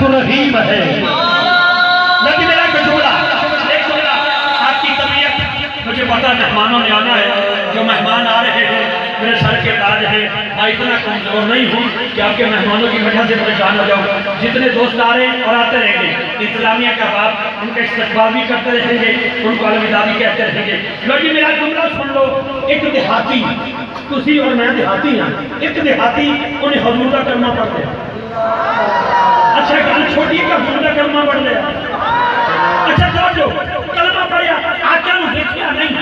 تو رحیم ہے۔ لیکن میرا ایک جملہ آپ کی طبیعت، مجھے پتا مہمانوں نے آنا ہے، جو مہمان آ رہے ہیں میرے سر کے تاج ہیں، میں اتنا کمزور نہیں ہوں کہ آپ کے مہمانوں کی وجہ سے پریشان ہو جاؤں۔ جتنے دوست آ رہے ہیں اور آتے رہیں گے، انتظامیہ کا باب ان کا استقبال بھی کرتے رہیں گے، ان کو الوداع بھی کہتے رہیں گے۔ لیکن میرا جملہ سن لو، ایک دیہاتی، تسی اور میں دیہاتی ہیں، ایک دیہاتی انہیں حضور کا کلمہ پڑھتے ہیں۔ اچھا گل چھوٹی کا حضور کا کلمہ پڑھ لیا، اچھا جو کلمہ پڑھیا آقا نے دیکھا نہیں،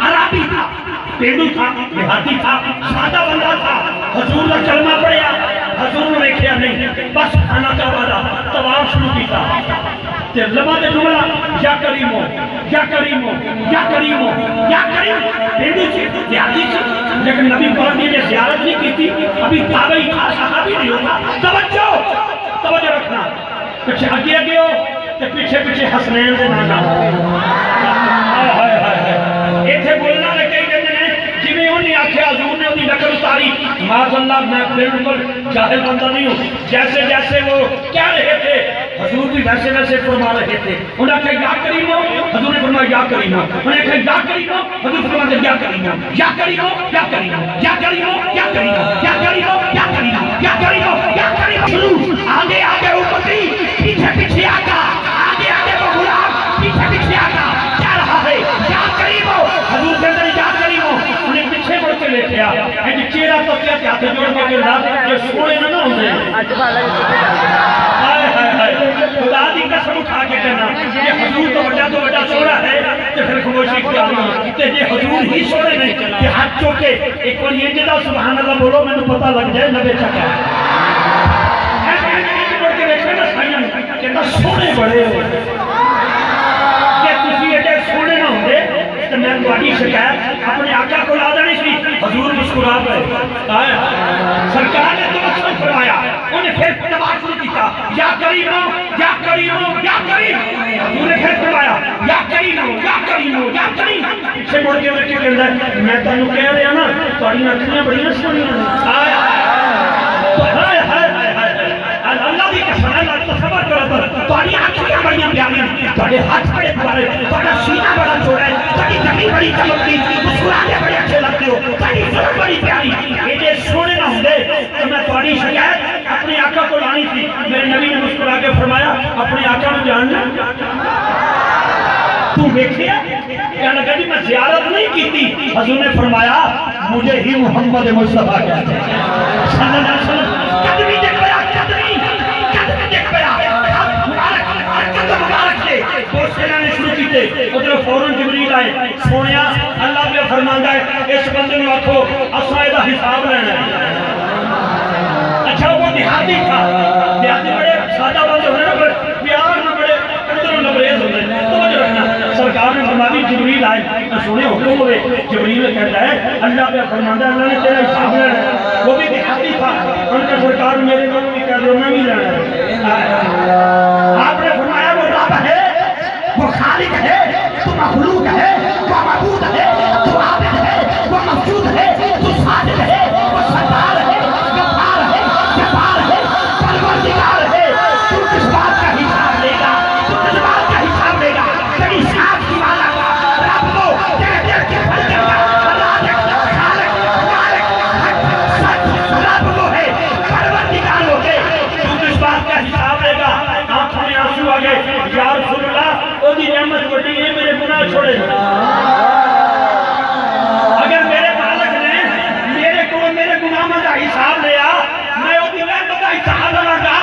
عربی تھا، پیڑو تھا، دیہاتی تھا، سادہ بندہ تھا، حضور کا کلمہ پڑھیا، حضور نے دیکھا نہیں، بس کھانا کا وعدہ طواف شروع کیتا، لبا دے جملہ یا کریمو یا کریمو یا کریمو یا کریم، پیڑو سے دیہاتی سے، لیکن نبی پاک نے زیارت نہیں کی تھی، ابھی تابعی تھا، صحابی نہیں ہوتا۔ توجہ رکھنا، پیچھے آگے ہو کہ پیچھے حسنین دے نانا ایتھے بولنا لگے کہتے ہیں جی انہیں آنکھیں حضور نے انہیں نقل اتاری، معاذ اللہ میں بالکل جاہل بندہ نہیں ہوں، جیسے جیسے وہ کیا رہے تھے حضور بھی ویسے ویسے فرما رہے تھے۔ انہیں آنکھیں یا کریمو، حضور نے فرمایا یا کریمو، انہیں آنکھیں یا کریمو، حضور فرمایا یا کریمو یا کریمو یا کریمو یا کریمو یا کریمو یا کریمو یا کریمو یا کریمو یا کریمو، آگے آگے امتی، پیچھے پیچھے آقا، آگے آگے وہ غلام، پیچھے پیچھے آقا، کیا رہا ہے یا کریمو، حضور کے اندر یا کریمو، انہیں پیچھے بڑھ کے لے کے آیا، ایک چیرہ تو کیا ہاتھ جوڑ کے کردہ جو سوڑے نہ ہوتے خدا دی قسم اٹھا کے کہنا یہ حضور تو بڑا سوڑا ہے کہ پھر خموشی کی آنگا کہ یہ حضور ہی سوڑے نہیں کہ ہاتھ چوکے ایک بار یہ جدا سبحان اللہ بولو میں نے پتہ لگ جائے نبے چکا کہ سونے بڑے ہو کہ تسی ایڈے سونے نہ ہوں گے تو میں تمہاری شکایت اپنے آقا کو لا دینی سی حضور مسکرا پہ سرکار نے تو اصل فرمایا انہیں پھر تباہ کیتا یا کریمو یا کریمو یا کریم، حضور نے پھر فرمایا یا کریمو یا کریمو یا کریم، پیچھے مڑ کے رکھے کہتا ہے میں تانوں کہہ رہا نا تہاڈی اکھیاں بڑیاں سونیاں اللہ دی قسم اللہ تصور کرو تہاڈی اکھیاں بڑیاں پیاریاں، تہاڈے ہاتھ بڑے پیارے، تہاڈا سینہ بڑا چوڑا ہے، تہاڈی گلی بڑی چمکتی، مسکرانے بڑے اچھے لگتے ہو، تہاڈی زبان بڑی پیاری، یہ جو سونے نہ ہوندے تو میں تہاڈی شکایت اپنے آقا کو لانی تھی۔ میرے نبی نے مسکرا کے فرمایا اپنے آقا کو جاننا تو دیکھیا کیا لگا جی میں زیارت نہیں کی تھی، حضور نے فرمایا مجھے ہی محمد مصطفیٰ کہتے ہیں صلی اللہ علیہ وسلم، قدمی دیکھ پیا قدمی دیکھ پیا مبارک سے دوسرے نے شروع کیتے ادھر فوراً جبریل آئے سونیا اللہ پہ فرماندا ہے اس بندے نے آکھو اساں دا حساب لینا ہے۔ اچھا وہ دیہاتی تھا، دیہاتی بڑے سادہ بندے ہونے نا بڑے پیار نہ بڑے ادھر لبریز ہوتے توجہ رکھنا۔ سرکار نے فرمایا جبریل آئے سونے حکم ہوئے، جبریل کہتا ہے اللہ پہ فرماندا ہے اللہ نے تیرا حساب لینا ہے، وہ بھی دیہاتی تھا، ان کا سرکار میرے کو بھی کہہ دو میں بھی لینا ہے۔ آپ نے فرمایا وہ رب ہے، وہ خالق ہے، تو مخلوق ہے، وہ معبود ہے، تو عابد ہے، وہ مفجود ہے، تو ساجد ہے، وہ ستار ہے، غفار ہے، جبار ہے، پروردگار ہے، تو کس بات کا حساب لے گا، تو کس بات کا حساب لے گا، تیری ساتھ کی والا رب کو تیرے دل کے پھل کر گا، رازق، خالق، مالک، حق، سچ، رب وہ ہے، پروردگار وہ ہے، تو کس بات کا حساب لے گا۔ آنکھوں میں آنسو آگئے یا رسول اللہ وہ دی نعمت بڑی ہے میرے گناہ چھوڑے، اگر میرے مالک نے میرے گناہ کا حساب لیا میں وہ دی نعمت کا حساب لگا گا،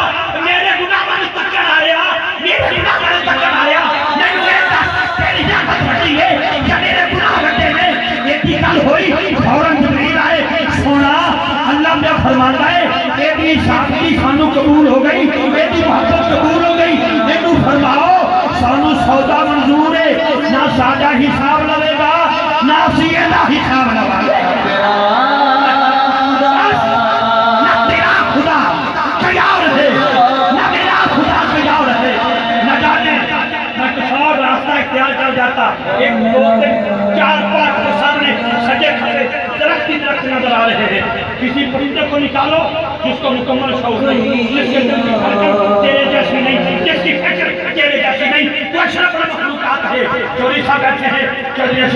میرے گناہ میں تکر آیا میرے گناہ میں تکر آیا لیکن کہتا تیری نعمت بڑی ہے یا میرے گناہ بڑے ہیں۔ یہ کی گل ہوئی فوراً جبریل آئے سونا اللہ میں فرماتا ہے تیری شادی سانو قبول ہو گئی، تیری محبت قبول ہو گئی، لیکن فرماؤ سانو سودا منظور ہے، نہ سادہ حساب لگے گا نہ سیدھا حساب لگے گا، نہ تیرا خدا تیار ہے نہ میرا خدا تیار ہے، نہ جانے میں کچھ اور راستہ اختیار کر جاتا، ایک دو تین چار پانچ کے سامنے سجے کھڑے درخت ہی درخت نظر آ رہے ہیں، کسی پرندے کو نکالو جس کو مکمل شعور نہیں، جس کے دل کی دھڑکن تیرے جیسی نہیں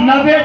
90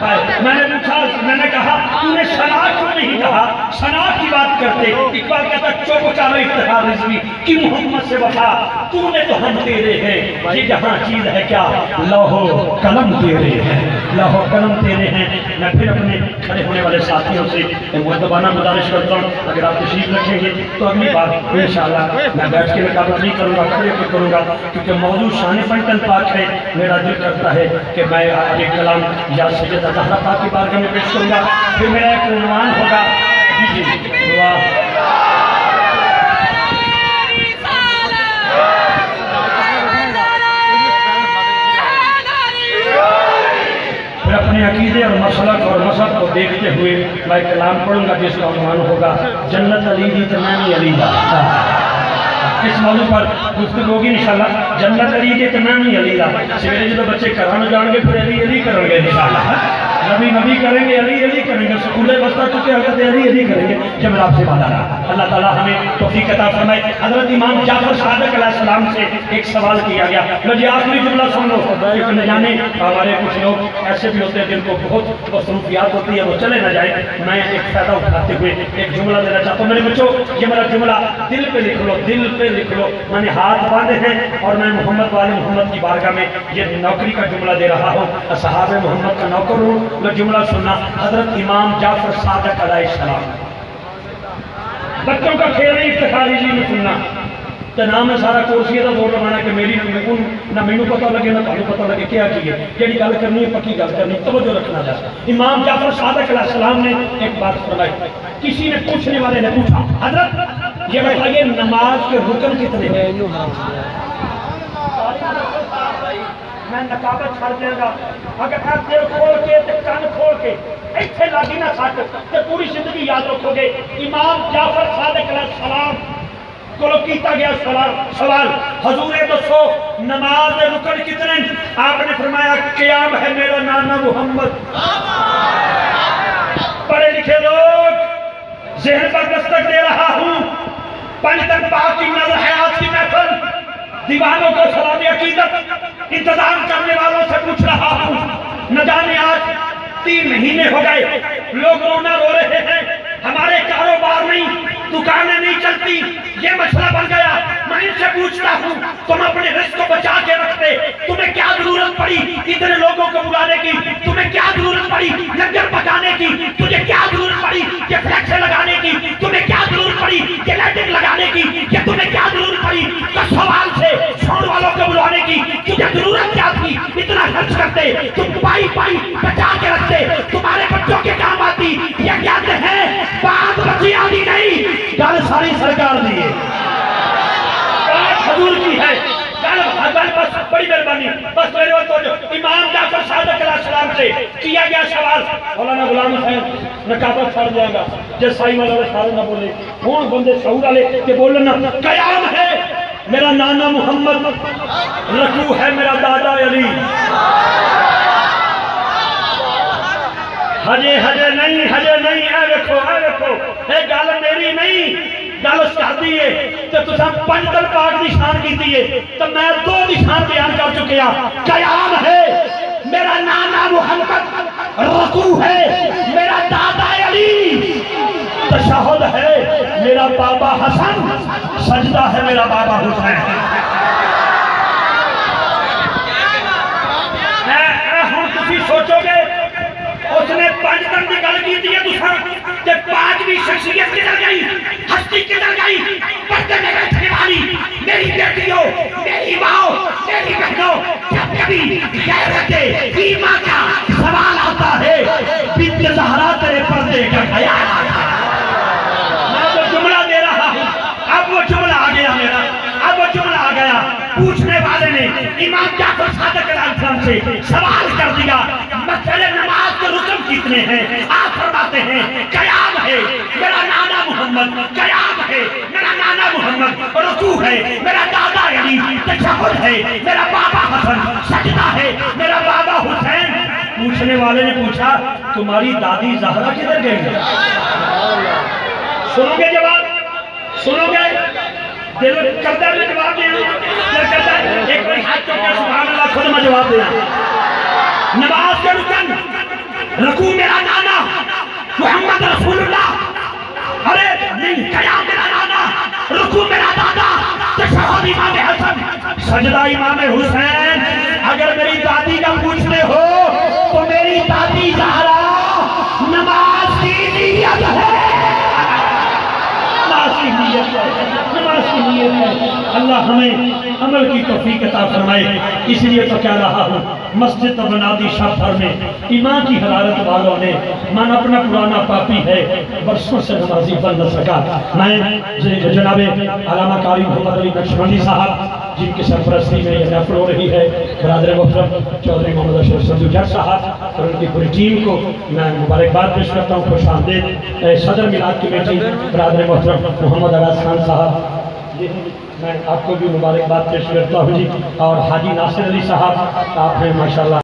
میں نے پوچھا، میں نے کہا تو نے شناخت کیوں نہیں کہا؟ شناخت کی بات کرتے اقبال کہتا چوک چارو افتخار رضوی کی محمد سے وفا، تو نے تو ہم تیرے ہیں، یہ جہاں چیز ہے کیا لوح قلم تیرے ہیں، لوح قلم تیرے ہیں۔ میں پھر اپنے کھڑے ہونے والے ساتھیوں سے مؤدبانہ گزارش کرتا ہوں اگر آپ تشریف رکھیں گے تو اگلی بار انشاءاللہ میں بیٹھ کے رکابت نہیں کروں گا، کھڑے ہو کے کروں گا، کیونکہ موضوع شان پنٹن پاک ہے۔ میرا دل کرتا ہے کہ میں ایک کلام یا سیدہ زہرا پاک کی بارگاہ میں پیش کروں گا، پھر میرا ایک عنوان ہوگا جی پھر اپنے عقیدے اور مسلک اور مذہب کو دیکھتے ہوئے میں ایک کلام پڑھوں گا جس کا عنوان ہوگا جنت علی دی تمامی علی دا۔ اس موضوع پر گفتگو ہوگی انشاءاللہ، جنت علی دی تمامی علی دا۔ سویرے جو بچے قرآن جان گے پھر علی علی کریں گے انشاءاللہ، نبی نبی کریں گے، علی علی کریں گے، سکولے بستہ چکے حضرت علی علی کریں گے۔ جب میں آپ سے وعدہ رہا اللہ تعالیٰ ہمیں توفیق عطا فرمائے۔ حضرت امام جعفر صادق علیہ السلام سے ایک سوال کیا گیا، مجھے آخری جملہ سن لو، کیونکہ نہ جانے ہمارے کچھ لوگ ایسے بھی ہوتے ہیں جن کو بہت مصروفیات ہوتی ہے، وہ چلے نہ جائیں۔ میں ایک فائدہ اٹھاتے ہوئے ایک جملہ دینا چاہتا ہوں۔ میرے بچوں یہ میرا جملہ دل پہ لکھ لو، دل پہ لکھ لو، میں نے ہاتھ باندھے ہیں اور میں محمد والے محمد کی بارگاہ میں یہ نوکری کا جملہ دے رہا ہوں، اصحاب محمد کا نوکر ہوں۔ میں جملہ سننا، حضرت امام جعفر صادق علیہ السلام۔ بچوں کا کھیل نہیں، افتخاری جی میں سننا تو نام ہے سارا کورس یہ تھا ووٹ بنا کہ میری نہ مینو پتہ لگے نہ تمہیں پتہ لگے کیا کیے، جیڑی گل کرنی ہے پکی گل کرنی، توجہ رکھنا چاہتا۔ امام جعفر صادق علیہ السلام نے ایک بات فرمائی، کسی نے پوچھنے والے نے پوچھا حضرت یہ بتائیے نماز کے رکن کتنے ہیں؟ میں نقابت چھڑ دیا گا اگر آپ دل کھول کے کان کھول کے ایتھے لاگی نہ سٹ تو پوری زندگی یاد رکھو گے۔ امام جعفر صادق علیہ السلام کو کیتا گیا سوال حضور دسو نماز رکن کتنے؟ آپ نے فرمایا قیام ہے میرا نانا محمد۔ پڑھے لکھے لوگ ذہن پر دستک دے رہا ہوں، پنجتن پاک کی نظر حیات کی محفل، دیوانوں کو سلام عقیدت انتظام کرنے والوں سے پوچھ رہا ہوں، نہ جانے آج 3 مہینے ہو گئے لوگ رونا رو رہے ہیں، ہمارے کاروبار نہیں، دکانیں نہیں چلتی، یہ مسئلہ بن گیا۔ میں ان سے پوچھتا ہوں تم اپنے رزق کو بچا کے رکھتے، تمہیں کیا ضرورت پڑی اتنے لوگوں کو بلانے کی؟ تمہیں کیا ضرورت پڑی لنگر پکانے کی؟ تجھے کیا ضرورت پڑی کہ فلیکس لگانے کی؟ تمہیں کیا ضرورت پڑی کہ لائٹنگ لگانے کی؟ کہ تمہیں کیا ضرورت پڑی کہ سوال سے سون والوں کو بلانے کی؟ تجھے ضرورت کیا تھی اتنا خرچ کرتے؟ تم پائی بچا کے رکھتے، تمہارے بچوں کے کام آتی۔ یہ کہتے ہیں بات بچی آدھی نہیں، گل ساری سرکار دی ہے، بات حضور کی ہے، گل بس بڑی مہربانی بس میرے وقت امام جعفر صادق علیہ السلام سے کیا گیا سوال۔ مولانا غلام حسین نقابت چھڑ جائے گا جس سائی والا سارے نہ بولے کون بندے شعور والے کہ بولنا قیام ہے میرا نانا محمد، رکوع ہے میرا دادا علی۔ ہجے نہیں اے ویکھو اے گل میری نہیں، گل اس کر دیئے تو تساں پنجتن پاک دی شان کی دیئے تو میں 2 دی شان بیان کر چکے ہیں۔ قیام ہے میرا نانا محمد، رکوع ہے میرا دادا علی، تشہد ہے میرا بابا حسن، سجدہ ہے میرا بابا حسین۔ ہم تسی سوچو گے اس نے پنجتن کی گل کی دیئے دوسرا کہ 5ویں شخصیت کدھر گئی، ہستی کدھر گئی؟ پردے میں بیٹھنے والی میری بیٹیوں، میری ماں، میری بہنوں، جب کبھی غیرت ایمان کا سوال آتا ہے بنت زہرا تیرے پردے کا خیال آتا ہے۔ میں تو جملہ دے رہا ہوں، اب وہ جملہ آ گیا میرا، اب وہ جملہ آ گیا۔ پوچھنے والے نے امام جعفر صادق علیہ السلام سے سوال کر دیا مسئلہ نماز کے رکن کتنے ہیں؟ آپ فرماتے ہیں قیام ہے میرا نانا محمد، قیام ہے میرا نانا محمد، رکوع ہے میرا دادا علی، تشہد ہے میرا بابا حسن، سجدہ ہے میرا بابا حسین۔ پوچھنے والے نے پوچھا تمہاری دادی زہرا کدھر گئی؟ سنو گے جواب؟ سنو گے؟ دل کرتا ہے میں جواب دیا، دل کرتا ہے ایک بڑی ہاتھ چوکے سبحان اللہ خود میں جواب دیا۔ نماز کے رکن سجدہ امام حسین اگر میری دادی کا پوچھتے ہو تو میری دادی زہرا نماز کی نیت ہے، نماز کی نیت ہے، نماز کی نیت ہے۔ اللہ ہمیں عمل کی توفیق عطا فرمائے۔ اس لیے تو کہہ رہا ہوں، مسجد تو بنا دی شب بھر میں، ایمان کی حرارت والوں نے، من اپنا پرانا پاپی ہے، برسوں سے نمازی بن نہ سکا۔ میں جناب علامہ قاری محمد علی نقشبندی صاحب جن کی سرپرستی میں یہ محفل ہو رہی ہے، برادر محترم چودھری محمد اشرف سندھو جٹ صاحب اور ان کی پوری ٹیم کو میں مبارکباد پیش کرتا ہوں، خوش آمدید۔ صدر میلاد کمیٹی برادر محترم محمد عباس خان صاحب، میں آپ کو بھی مبارکباد پیش کرتا ہوں جی، اور حاجی ناصر علی صاحب، آپ ہیں ماشاءاللہ۔